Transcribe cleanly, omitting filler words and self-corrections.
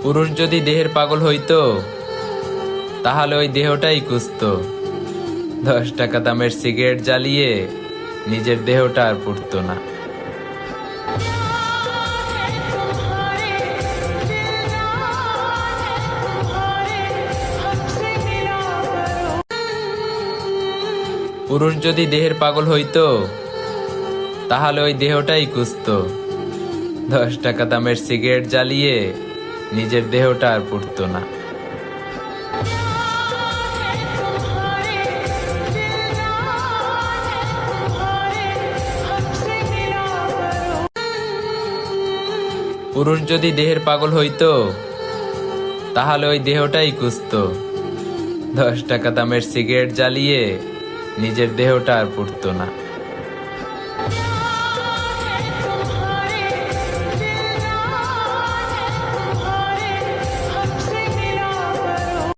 পুরুষ যদি দেহের পাগল হইতো তাহলে ওই দেহটাই কুঁচতো। 10 টাকা দামের সিগারেট জ্বালিয়ে নিজের দেহটা আর পুড়তো না। পুরুষ যদি দেহের পাগল হইতো তাহলে ওই দেহটাই কুঁচতো। 10 টাকা দামের সিগারেট জ্বালিয়ে নিজের দেহটা আর পুড়তো না। পুরুষ যদি দেহের পাগল হইতো তাহলে ওই দেহটাই কুঁচতো। 10 টাকা দামের সিগারেট জ্বালিয়ে নিজের দেহটা আর পুড়তো না।